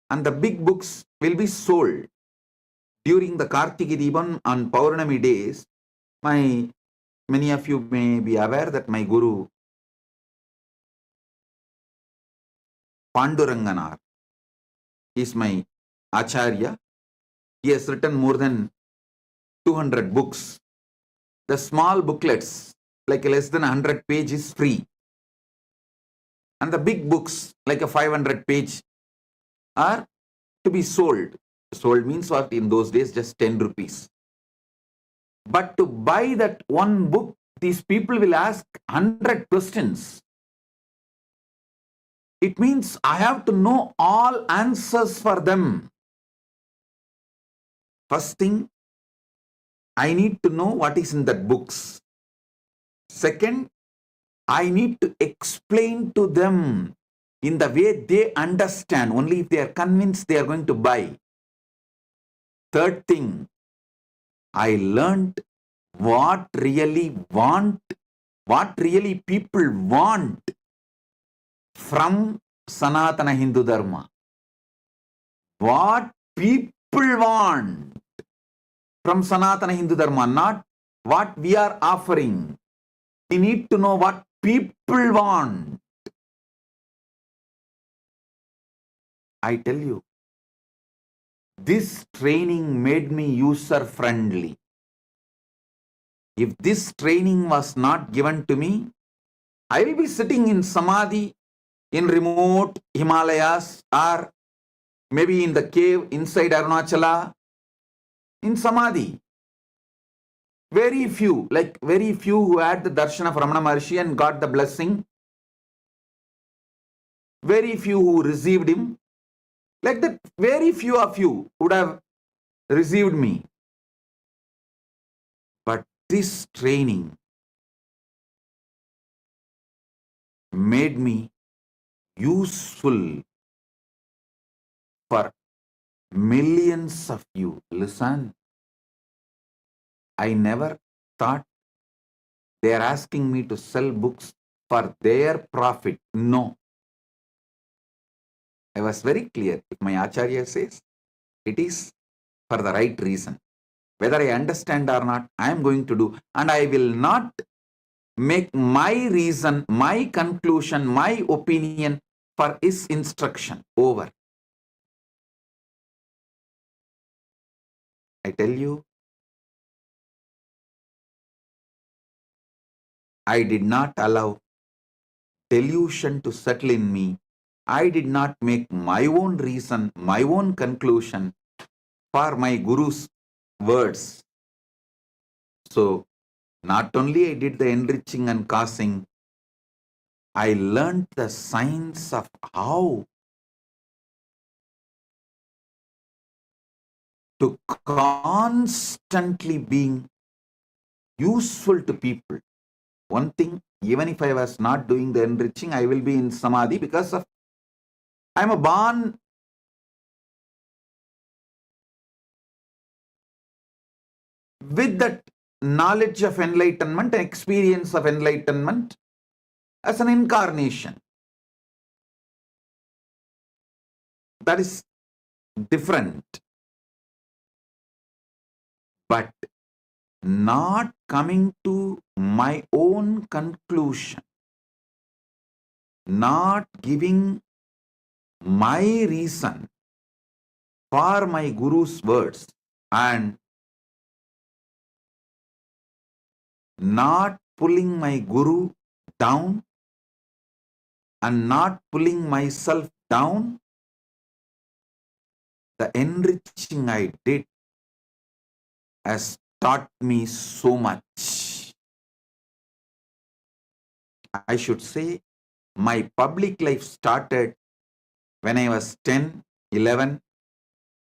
and the big books will be sold. During the Kartiki Deepam on Paurnami days, many of you may be aware that my guru Panduranganar is my Acharya. He has written more than 200 books. The small booklets, like less than 100 pages, free. And the big books, like a 500 page, are to be sold. Sold means what? In those days, just 10 rupees. But to buy that one book, these people will ask 100 questions. It means I have to know all answers for them. First thing, I need to know what is in that books. Second, I need to explain to them in the way they understand. Only if they are convinced, they are going to buy. Third thing, I learned what really people want from Sanatana Hindu Dharma. What people want from Sanatana Hindu Dharma, not what we are offering. We need to know what people want. I tell you, this training made me user-friendly. If this training was not given to me, I will be sitting in Samadhi in remote Himalayas or maybe in the cave inside Arunachala in Samadhi. Very few who had the darshan of Ramana Maharshi and got the blessing. Very few who received him. Like that, very few of you would have received me. But this training made me useful for millions of you. Listen, I never thought they are asking me to sell books for their profit. No. I was very clear. If my Acharya says, it is for the right reason. Whether I understand or not, I am going to do. And I will not make my reason, my conclusion, my opinion for his instruction. Over. I tell you, I did not allow delusion to settle in me. I did not make my own reason, my own conclusion for my Guru's words. So, not only I did the enriching and causing, I learned the science of how to constantly being useful to people. One thing, even if I was not doing the enriching, I will be in Samadhi because of I am a born with that knowledge of enlightenment, experience of enlightenment as an incarnation. That is different. But not coming to my own conclusion, not giving my reason for my Guru's words, and not pulling my Guru down and not pulling myself down, the enriching I did has taught me so much. I should say my public life started when I was 10, 11,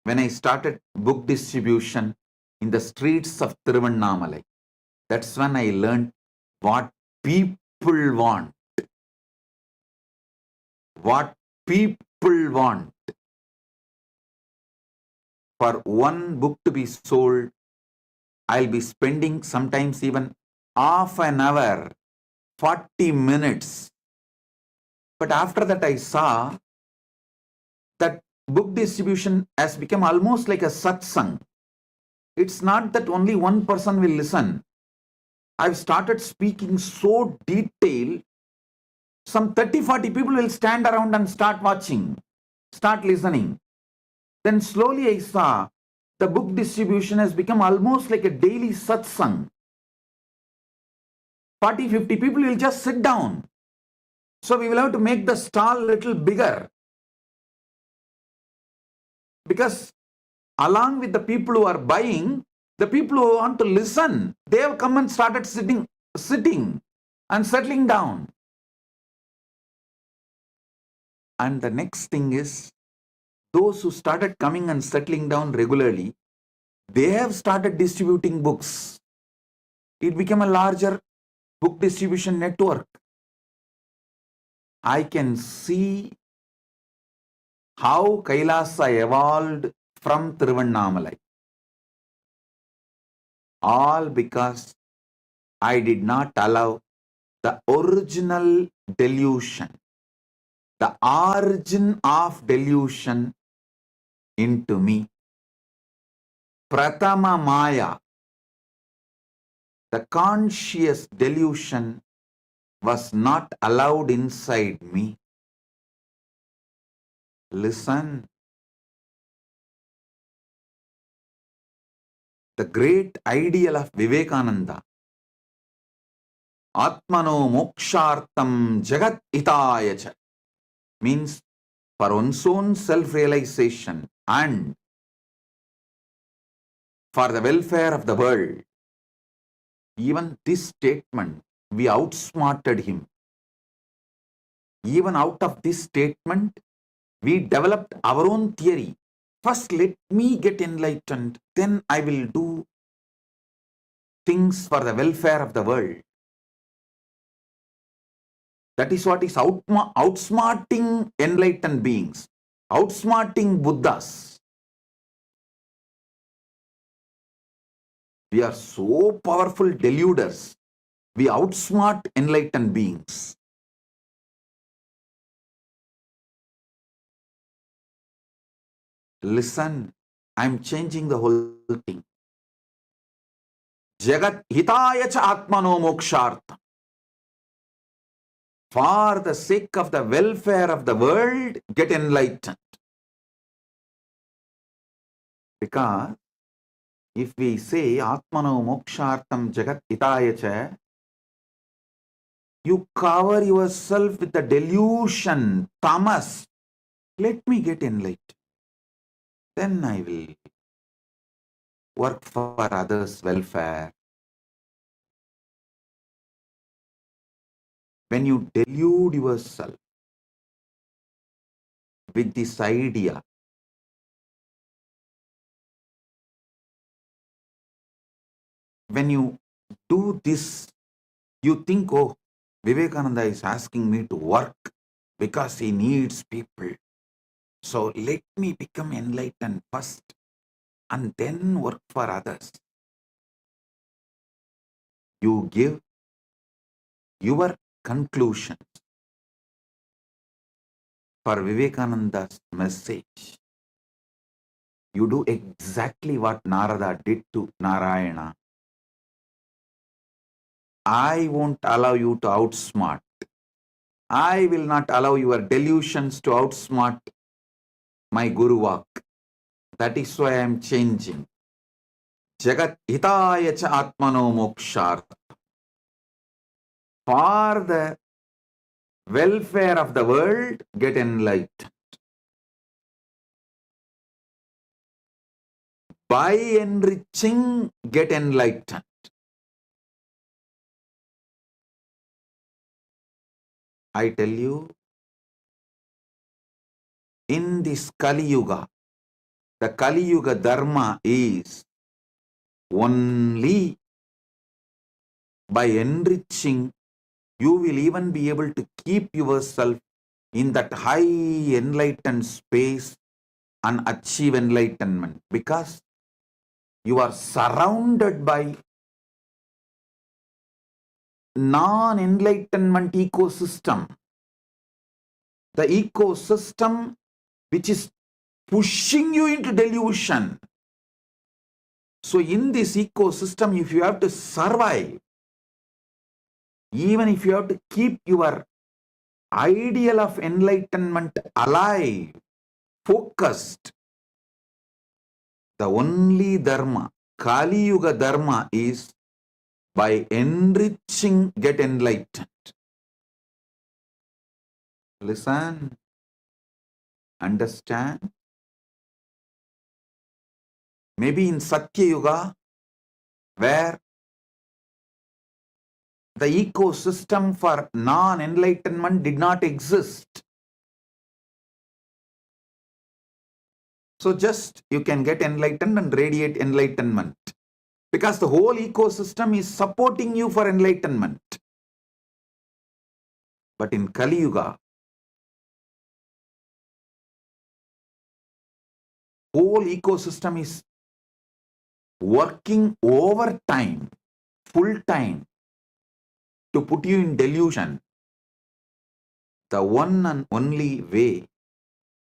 when I started book distribution in the streets of Tiruvannamalai. That's when I learned what people want. What people want. For one book to be sold, I'll be spending sometimes even half an hour, 40 minutes. But after that I saw that book distribution has become almost like a satsang. It's not that only one person will listen. I've started speaking so detailed, some 30, 40 people will stand around and start watching, start listening. Then slowly I saw the book distribution has become almost like a daily satsang. 40, 50 people will just sit down. So we will have to make the stall a little bigger. Because along with the people who are buying, the people who want to listen, they have come and started sitting and settling down. And the next thing is, those who started coming and settling down regularly, they have started distributing books. It became a larger book distribution network. I can see how Kailasa evolved from Tiruvannamalai. All because I did not allow the original delusion, the origin of delusion into me. Pratama Maya, the conscious delusion, was not allowed inside me. Listen. The great ideal of Vivekananda, Atmano mokshartam jagat itayacha, means for one's own self-realization and for the welfare of the world. Even this statement, we outsmarted him. Even out of this statement, we developed our own theory. First, let me get enlightened, then I will do things for the welfare of the world. That is what is outsmarting enlightened beings, outsmarting Buddhas. We are so powerful deluders. We outsmart enlightened beings. Listen, I'm changing the whole thing. Jagat hitaya cha atmano mokshartha. For the sake of the welfare of the world, get enlightened. Because if we say atmano mokshartam jagat hitaya cha, you cover yourself with the delusion, tamas. Let me get enlightened. Then I will work for others' welfare. When you delude yourself with this idea, when you do this, you think, oh, Vivekananda is asking me to work because he needs people. So let me become enlightened first and then work for others. You give your conclusions for Vivekananda's message. You do exactly what Narada did to Narayana. I won't allow you to outsmart. I will not allow your delusions to outsmart my Guru Vak. That is why I am changing. Jagat hitaya cha atmano mokshart. For the welfare of the world, get enlightened. By enriching, get enlightened. I tell you, in this Kali Yuga, the Kali Yuga Dharma is only by enriching, you will even be able to keep yourself in that high enlightened space and achieve enlightenment, because you are surrounded by non-enlightenment ecosystem. The ecosystem which is pushing you into delusion. So in this ecosystem, if you have to survive, even if you have to keep your ideal of enlightenment alive, focused, the only dharma, Kali Yuga dharma, is by enriching, get enlightened. Listen, understand. Maybe in Satya Yuga, where the ecosystem for non-enlightenment did not exist. So just you can get enlightened and radiate enlightenment, because the whole ecosystem is supporting you for enlightenment. But in Kali Yuga, whole ecosystem is working overtime, full time, to put you in delusion. The one and only way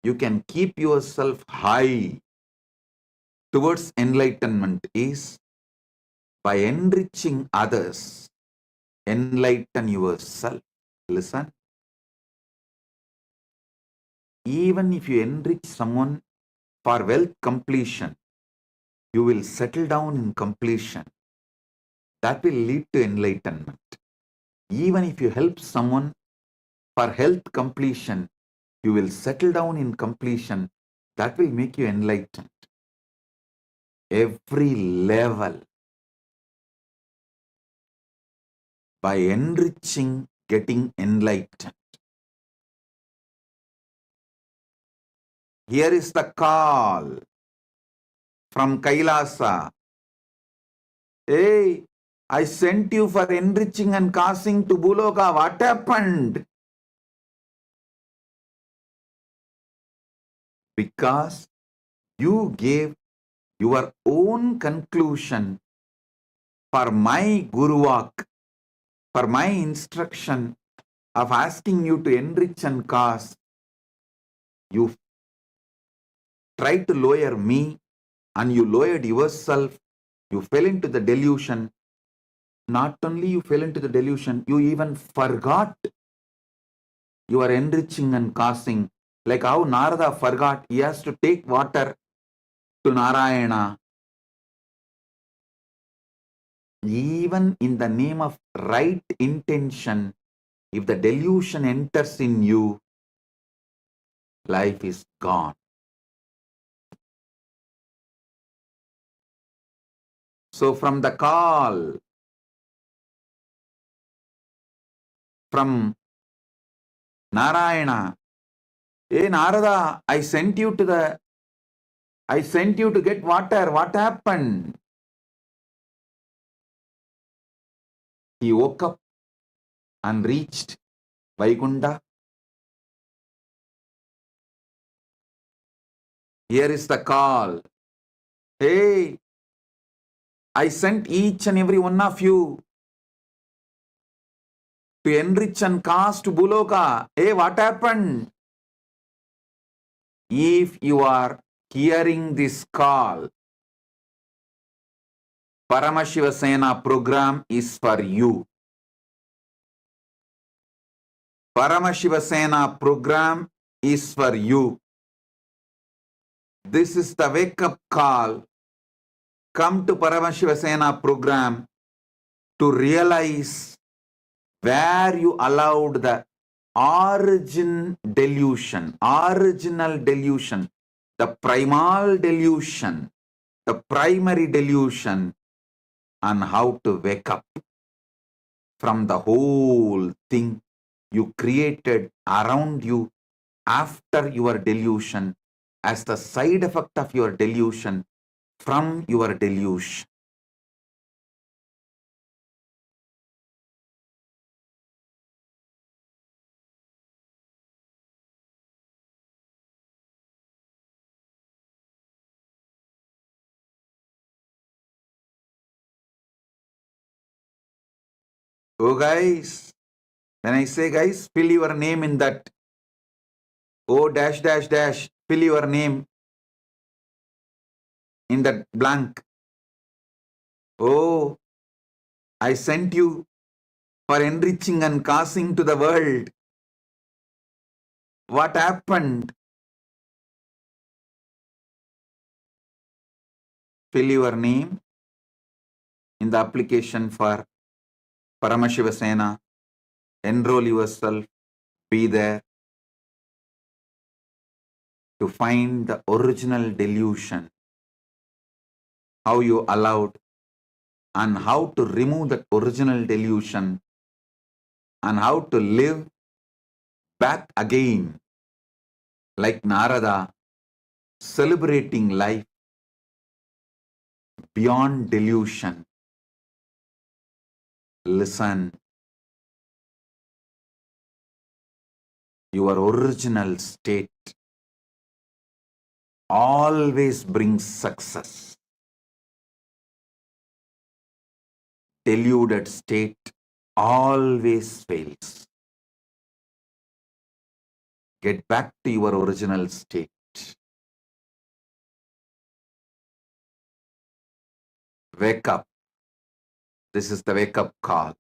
you can keep yourself high towards enlightenment is by enriching others. Enlighten yourself. Listen. Even if you enrich someone for wealth completion, you will settle down in completion. That will lead to enlightenment. Even if you help someone for health completion, you will settle down in completion. That will make you enlightened. Every level, by enriching, getting enlightened. Here is the call from Kailasa. Hey, I sent you for enriching and causing to Buloka. What happened? Because you gave your own conclusion for my Guru Vak, for my instruction of asking you to enrich and cause. You tried to lower me and you lowered yourself. You fell into the delusion. Not only you fell into the delusion, you even forgot you are enriching and causing. Like how Narada forgot he has to take water to Narayana. Even in the name of right intention, if the delusion enters in you, life is gone. So from the call from Narayana, hey Narada, I sent you to get water. What happened? He woke up and reached Vaikunta. Here is the call. Hey, I sent each and every one of you to enrich and cast Buloka. Hey, what happened? If you are hearing this call, Paramashiva Sena program is for you. Paramashiva Sena program is for you. This is the wake-up call. Come to Paramashiva Sena program to realize where you allowed the original delusion, the primal delusion, the primary delusion, and how to wake up from the whole thing you created around you after your delusion as the side effect of your delusion from your delusion. Oh guys, when I say guys, fill your name in that. Oh dash dash dash, fill your name in that blank. Oh, I sent you for enriching and causing to the world. What happened? Fill your name in the application for Paramashiva Sena. Enroll yourself. Be there to find the original delusion. How you allowed and how to remove that original delusion and how to live back again like Narada, celebrating life beyond delusion. Listen, your original state always brings success. Deluded state always fails. Get back to your original state. Wake up. This is the wake-up call.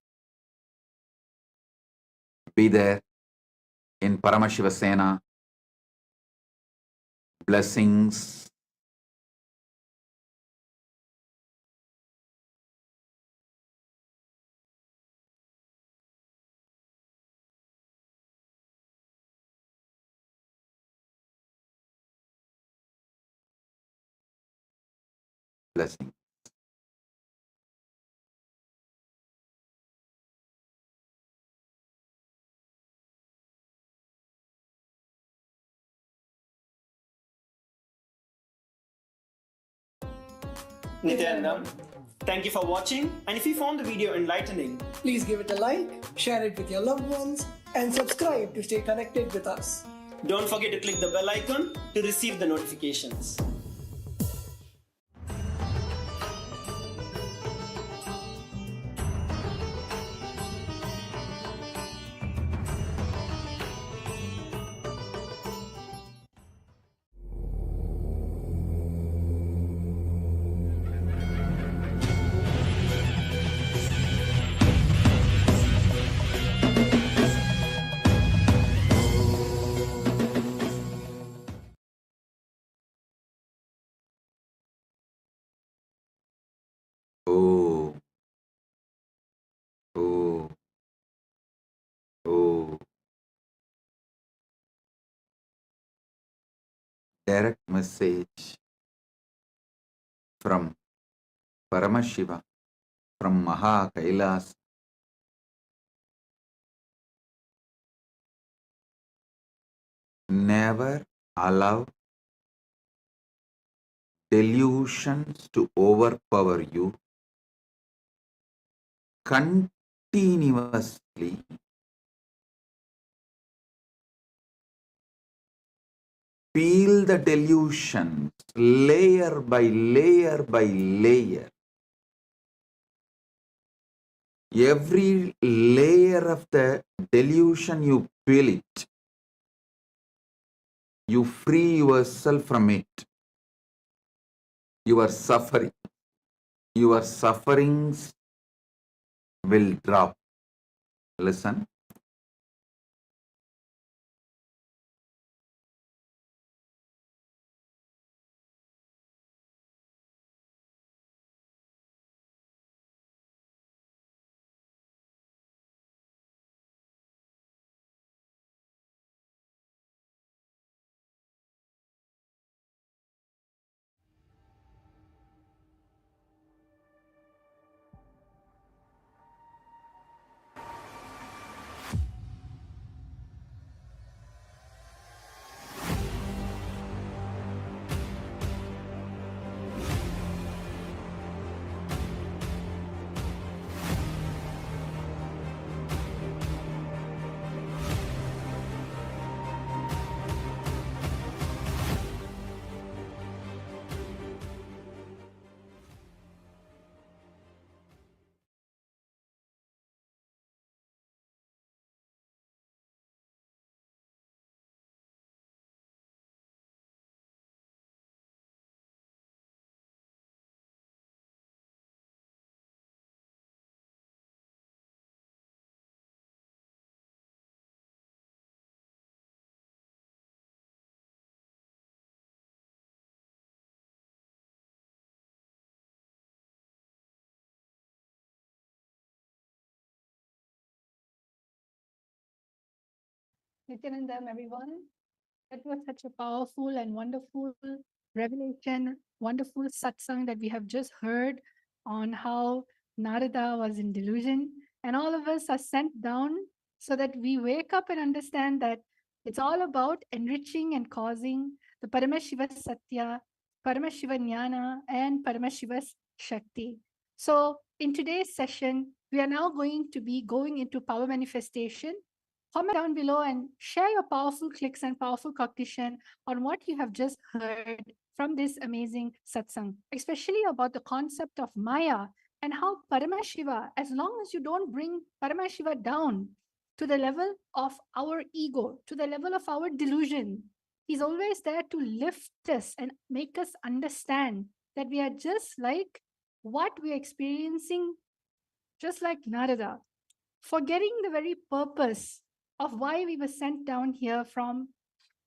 Be there in Paramashiva Sena. Blessings. Blessings. Nityanandam, thank you for watching, and if you found the video enlightening, please give it a like, share it with your loved ones, and subscribe to stay connected with us. don't forget to click the bell icon to receive the notifications. Oh, oh, oh. Direct message from Paramashiva, from Maha Kailas. Never allow delusions to overpower you. Continuously peel the delusions layer by layer by layer. Every layer of the delusion, you peel it. You free yourself from it. Your suffering, your sufferings will drop. Listen. Nityanandam, everyone. That was such a powerful and wonderful revelation, wonderful satsang that we have just heard on how Narada was in delusion. And all of us are sent down so that we wake up and understand that it's all about enriching and causing the Paramashiva Satya, Paramashiva Jnana, and Paramashiva's Shakti. So, in today's session, we are now going to be going into power manifestation. Comment down below and share your powerful clicks and powerful cognition on what you have just heard from this amazing satsang, especially about the concept of Maya and how Paramashiva, as long as you don't bring Paramashiva down to the level of our ego, to the level of our delusion, he's always there to lift us and make us understand that we are just like what we are experiencing, just like Narada, forgetting the very purpose of why we were sent down here from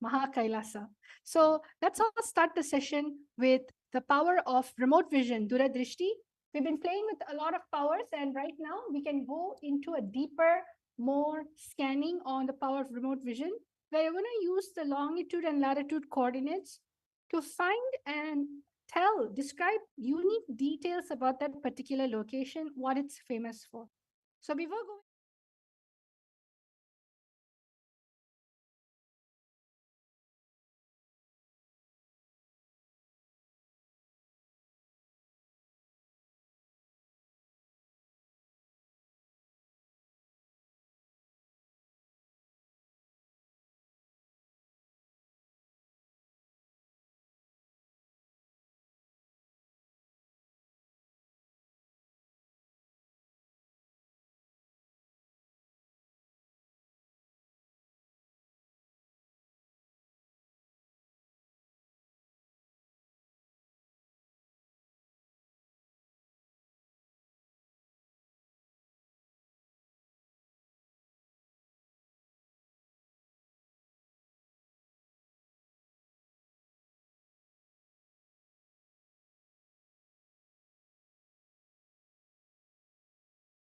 Mahakailasa. So let's all start the session with the power of remote vision, Duradrishti. We've been playing with a lot of powers, and right now we can go into a deeper, more scanning on the power of remote vision, where you're going to use the longitude and latitude coordinates to find and describe unique details about that particular location, what it's famous for. So before going